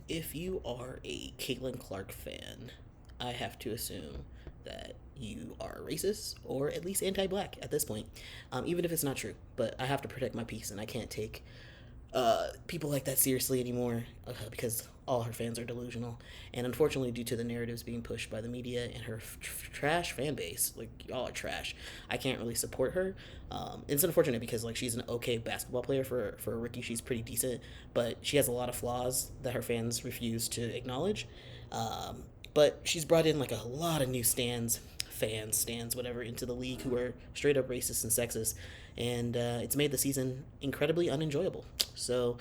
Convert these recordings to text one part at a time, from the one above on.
if you are a Caitlin Clark fan, I have to assume that you are racist or at least anti-black at this point, even if it's not true. But I have to protect my peace, and I can't take people like that seriously anymore because all her fans are delusional. And unfortunately, due to the narratives being pushed by the media and her trash fan base, like y'all are trash, I can't really support her. It's unfortunate because like she's an okay basketball player for a rookie. She's pretty decent, but she has a lot of flaws that her fans refuse to acknowledge. But she's brought in like a lot of new stands, whatever, into the league who are straight up racist and sexist, and it's made the season incredibly unenjoyable. So,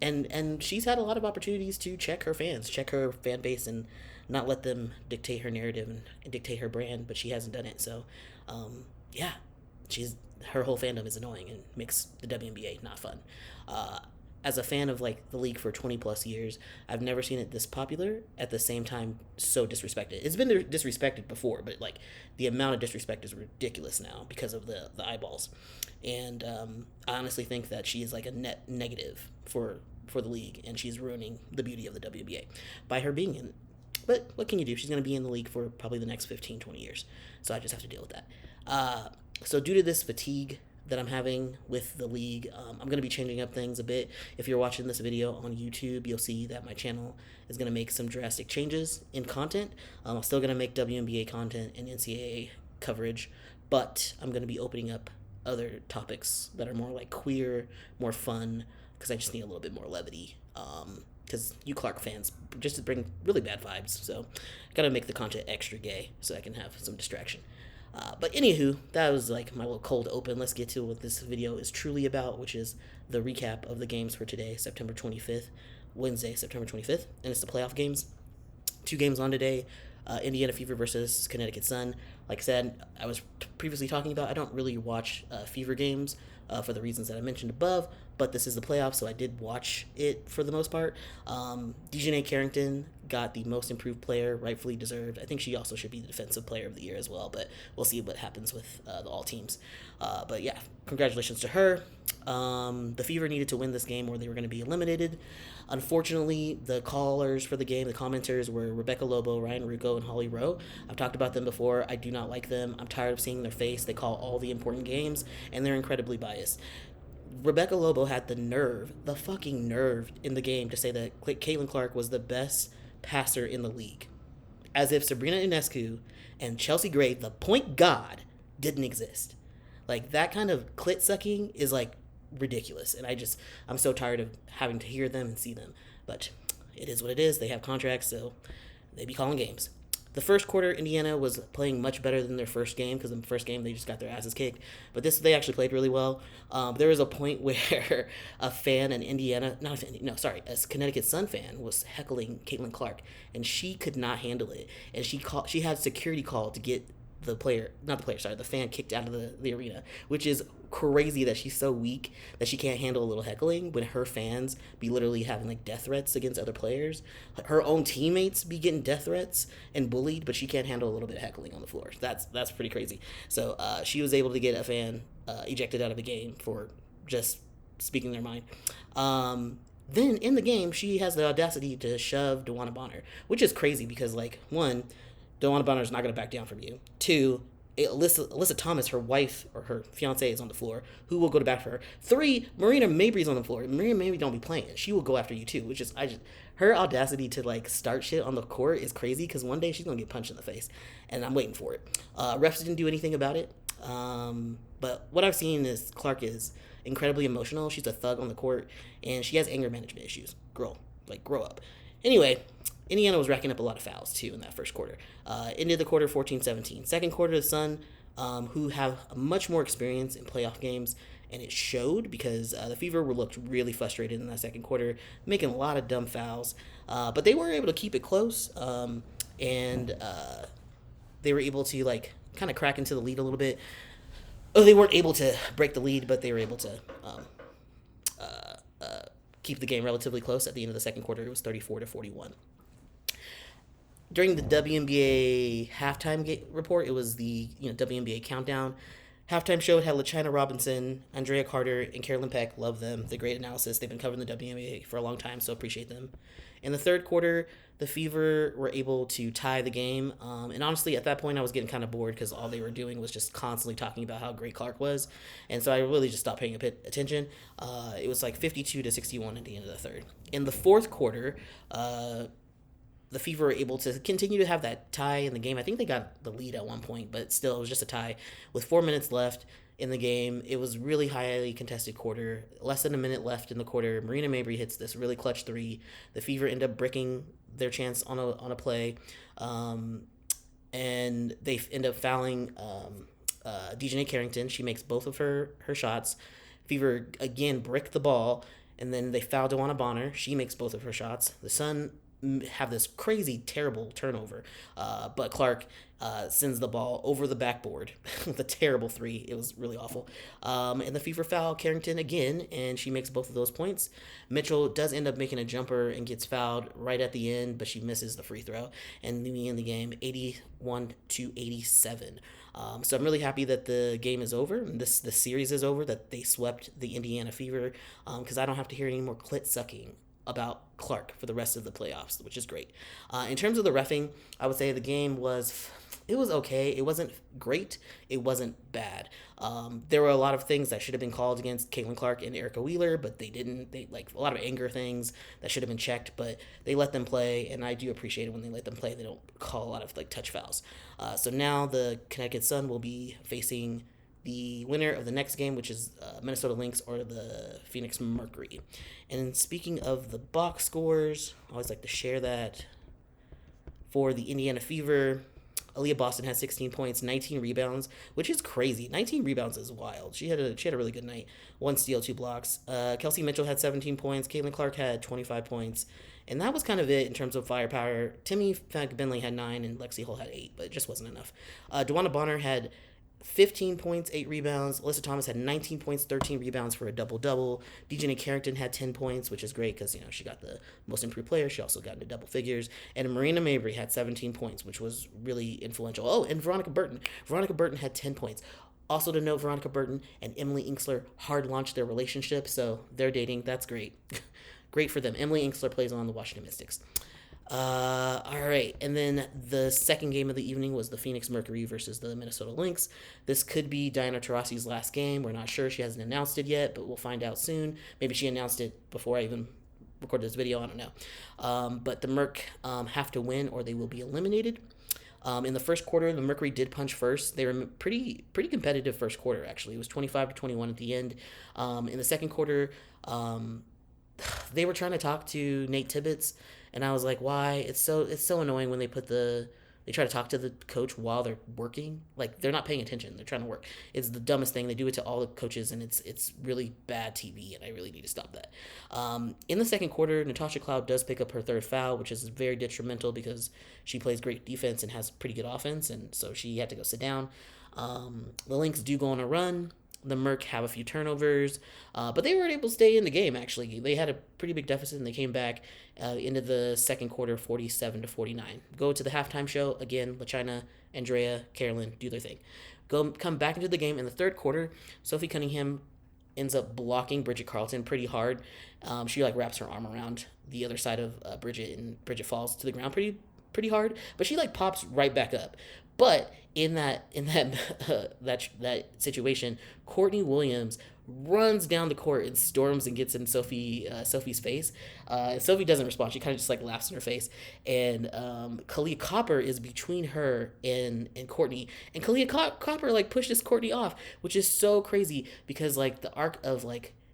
and she's had a lot of opportunities to check her fans, check her fan base, and not let them dictate her narrative and dictate her brand. But she hasn't done it. So, yeah, she's her whole fandom is annoying and makes the WNBA not fun. As a fan of like the league for 20 plus years, I've never seen it this popular at the same time so disrespected. It's been disrespected before, but like the amount of disrespect is ridiculous now because of the eyeballs. And I honestly think that she is like a net negative for the league, and she's ruining the beauty of the WNBA by her being in. But what can you do? She's going to be in the league for probably the next 15, 20 years. So I just have to deal with that. So due to this fatigue that I'm having with the league, I'm going to be changing up things a bit. If you're watching this video on YouTube, you'll see that my channel is going to make some drastic changes in content. I'm still going to make WNBA content and NCAA coverage, but I'm going to be opening up other topics that are more like queer, more fun, because I just need a little bit more levity. Because you Clark fans just bring really bad vibes, so I gotta make the content extra gay so I can have some distraction. But anywho, that was like my little cold open. Let's get to what this video is truly about, which is the recap of the games for today, September 25th, Wednesday, September 25th, and it's the playoff games. 2 games on today. Indiana Fever versus Connecticut Sun. Like I said, I was previously talking about, I don't really watch Fever games for the reasons that I mentioned above, but this is the playoffs, so I did watch it for the most part. Dejanay Carrington got the most improved player, rightfully deserved. I think she also should be the defensive player of the year as well, but we'll see what happens with the all teams. But yeah, congratulations to her. The Fever needed to win this game or they were going to be eliminated. Unfortunately, the callers for the game, the commenters, were Rebecca Lobo, Ryan Rucco, and Holly Rowe. I've talked about them before. I do not like them. I'm tired of seeing their face. They call all the important games, and they're incredibly biased. Rebecca Lobo had the fucking nerve in the game to say that Caitlin Clark was the best passer in the league. As if Sabrina Ionescu and Chelsea Gray, the point god, didn't exist. Like, that kind of clit sucking is like ridiculous, and I'm so tired of having to hear them and see them. But it is what it is. They have contracts, so they be calling games. The first quarter, Indiana was playing much better than their first game, because in the first game they just got their asses kicked. But they actually played really well. There was a point where a fan in Indiana, a Connecticut Sun fan was heckling Caitlin Clark, and she could not handle it. And she had security call to get the fan kicked out of the arena, which is crazy that she's so weak that she can't handle a little heckling when her fans be literally having like death threats against other players. Her own teammates be getting death threats and bullied, but she can't handle a little bit of heckling on the floor. That's pretty crazy. So she was able to get a fan ejected out of the game for just speaking their mind. Then in the game, she has the audacity to shove DeWanna Bonner, which is crazy because, like, one, DeWanna Bonner is not going to back down from you. 2, Alyssa Thomas, her wife or her fiance, is on the floor. Who will go to bat for her? 3, Marina Mabry's on the floor. Marina Mabry don't be playing. She will go after you too. Which is her audacity to like start shit on the court is crazy because one day she's gonna get punched in the face, and I'm waiting for it. Refs didn't do anything about it. But what I've seen is Clark is incredibly emotional. She's a thug on the court, and she has anger management issues. Grow up. Anyway, Indiana was racking up a lot of fouls, too, in that first quarter. Ended the quarter 14-17. Second quarter, the Sun, who have much more experience in playoff games, and it showed because the Fever looked really frustrated in that second quarter, making a lot of dumb fouls. But they were able to keep it close, and they were able to, like, kind of crack into the lead a little bit. Oh, they weren't able to break the lead, but they were able to keep the game relatively close. At the end of the second quarter, it was 34-41. During the WNBA halftime report, it was the WNBA countdown. Halftime show had LaChina Robinson, Andrea Carter, and Carolyn Peck. Love them. The great analysis. They've been covering the WNBA for a long time, so appreciate them. In the third quarter, the Fever were able to tie the game. And honestly, at that point, I was getting kind of bored because all they were doing was just constantly talking about how great Clark was. And so I really just stopped paying a bit attention. It was like 52-61 at the end of the third. In the fourth quarter, the Fever were able to continue to have that tie in the game. I think they got the lead at one point, but still, it was just a tie. With 4 minutes left in the game, it was really highly contested quarter. Less than a minute left in the quarter. Marina Mabrey hits this really clutch three. The Fever end up bricking their chance on a play, and they end up fouling Dejanay Carrington. She makes both of her shots. Fever again brick the ball, and then they foul DeWanna Bonner. She makes both of her shots. The Sun have this crazy, terrible turnover, but Clark sends the ball over the backboard with a terrible three. It was really awful. And the Fever foul Carrington again, and she makes both of those points. Mitchell does end up making a jumper and gets fouled right at the end, but she misses the free throw, and we end the game 81-87. So I'm really happy that the game is over, and the series is over, that they swept the Indiana Fever, because I don't have to hear any more clit sucking about Clark for the rest of the playoffs, which is great. In terms of the reffing, I would say the game was okay. It wasn't great. It wasn't bad. There were a lot of things that should have been called against Caitlin Clark and Erica Wheeler, but they didn't. They like a lot of anger things that should have been checked, but they let them play, and I do appreciate it when they let them play. They don't call a lot of like touch fouls. So now the Connecticut Sun will be facing the winner of the next game, which is Minnesota Lynx or the Phoenix Mercury. And speaking of the box scores, I always like to share that. For the Indiana Fever, Aaliyah Boston had 16 points, 19 rebounds, which is crazy. 19 rebounds is wild. She had a really good night. 1 steal, 2 blocks. Kelsey Mitchell had 17 points. Caitlin Clark had 25 points. And that was kind of it in terms of firepower. Timmy Bentley had 9 and Lexi Hull had 8, but it just wasn't enough. DeWanna Bonner had 15 points, 8 rebounds. Alyssa Thomas had 19 points, 13 rebounds for a double-double. Dejanay Carrington had 10 points, which is great because, she got the most improved player. She also got into double figures. And Marina Mabrey had 17 points, which was really influential. Oh, and Veronica Burton. Veronica Burton had 10 points. Also to note, Veronica Burton and Emily Inksler hard-launched their relationship, so they're dating. That's great. Great for them. Emily Inksler plays on the Washington Mystics. All right, and then the second game of the evening was the Phoenix Mercury versus the Minnesota Lynx. This could be Diana Taurasi's last game. We're not sure. She hasn't announced it yet, but we'll find out soon. Maybe she announced it before I even recorded this video. I don't know. But the Merc have to win or they will be eliminated. In the first quarter, the Mercury did punch first. They were pretty competitive first quarter, actually. It was 25-21 at the end. In the second quarter, they were trying to talk to Nate Tibbetts, and I was like, why? It's so annoying when they try to talk to the coach while they're working. Like, they're not paying attention. They're trying to work. It's the dumbest thing. They do it to all the coaches, and it's really bad TV, and I really need to stop that. In the second quarter, Natasha Cloud does pick up her third foul, which is very detrimental because she plays great defense and has pretty good offense, and so she had to go sit down. The Lynx do go on a run. The Merc have a few turnovers, but they were able to stay in the game, actually. They had a pretty big deficit, and they came back into the second quarter 47-49. Go to the halftime show. Again, LaChina, Andrea, Carolyn do their thing. Come back into the game in the third quarter. Sophie Cunningham ends up blocking Bridget Carlton pretty hard. She wraps her arm around the other side of Bridget, and Bridget falls to the ground pretty hard, but she pops right back up. But in that situation, Courtney Williams runs down the court and storms and gets in Sophie's face. Sophie doesn't respond. She kind of just laughs in her face. And Kalia Copper is between her and Courtney. And Kalia Copper pushes Courtney off, which is so crazy because the arc of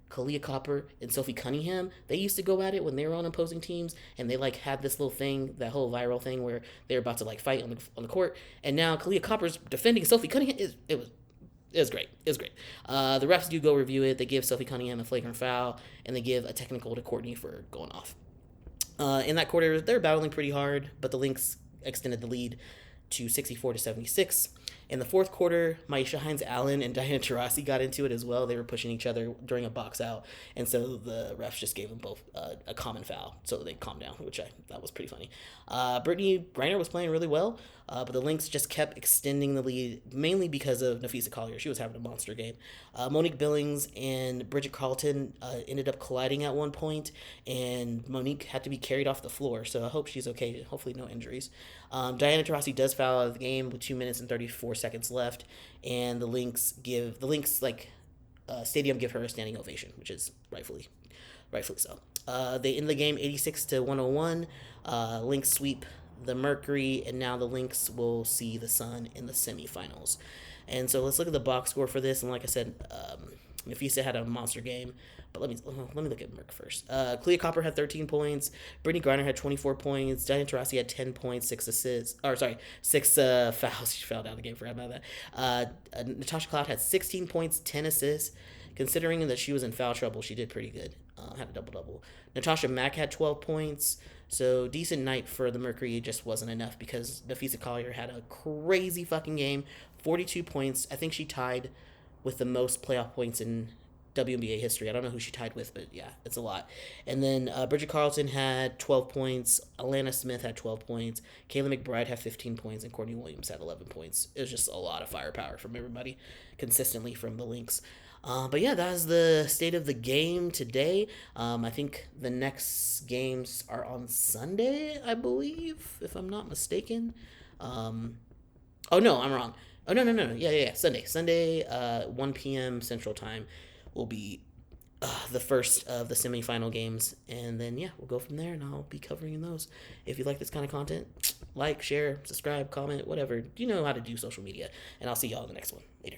Kalia Copper and Sophie Cunningham, they used to go at it when they were on opposing teams, and they had this little thing, that whole viral thing where they're about to fight on the court, and now Kalia Copper's defending Sophie Cunningham. It was great. It was great. The refs do go review it. They give Sophie Cunningham a flagrant foul, and they give a technical to Courtney for going off. In that quarter, they're battling pretty hard, but the Lynx extended the lead to 64-76. In the fourth quarter, Maisha Hines Allen and Diana Taurasi got into it as well. They were pushing each other during a box out, and so the refs just gave them both a common foul, so they calmed down, which I thought was pretty funny. Brittany Griner was playing really well, but the Lynx just kept extending the lead, mainly because of Nafisa Collier. She was having a monster game. Monique Billings and Bridget Carlton ended up colliding at one point, and Monique had to be carried off the floor, so I hope she's okay. Hopefully no injuries. Diana Taurasi does foul out of the game with 2 minutes and 34 seconds left, and the Lynx stadium give her a standing ovation, which is rightfully so. They end the game 86-101. Lynx sweep the Mercury, and now the Lynx will see the Sun in the semifinals. And so let's look at the box score for this. And like I said, Nafisa had a monster game. But let me look at Merc first. Clea Copper had 13 points. Brittany Griner had 24 points. Diana Taurasi had 10 points, 6 assists. Six fouls. She fouled out of the game. Forgot about that. Natasha Cloud had 16 points, 10 assists. Considering that she was in foul trouble, she did pretty good. Had a double-double. Natasha Mack had 12 points. So, decent night for the Mercury. It just wasn't enough because Nafisa Collier had a crazy fucking game. 42 points. I think she tied with the most playoff points in WNBA history. I don't know who she tied with, but yeah, it's a lot. And then Bridget Carlton had 12 points. Alana Smith had 12 points. Kayla McBride had 15 points. And Courtney Williams had 11 points. It was just a lot of firepower from everybody consistently from the Lynx. But yeah, that is the state of the game today. I think the next games are on Sunday, I believe, if I'm not mistaken. Oh, no, I'm wrong. Oh, no. Yeah. Sunday, 1 p.m. Central Time will be the first of the semifinal games. And then, yeah, we'll go from there, and I'll be covering those. If you like this kind of content, like, share, subscribe, comment, whatever. You know how to do social media. And I'll see y'all in the next one. Later.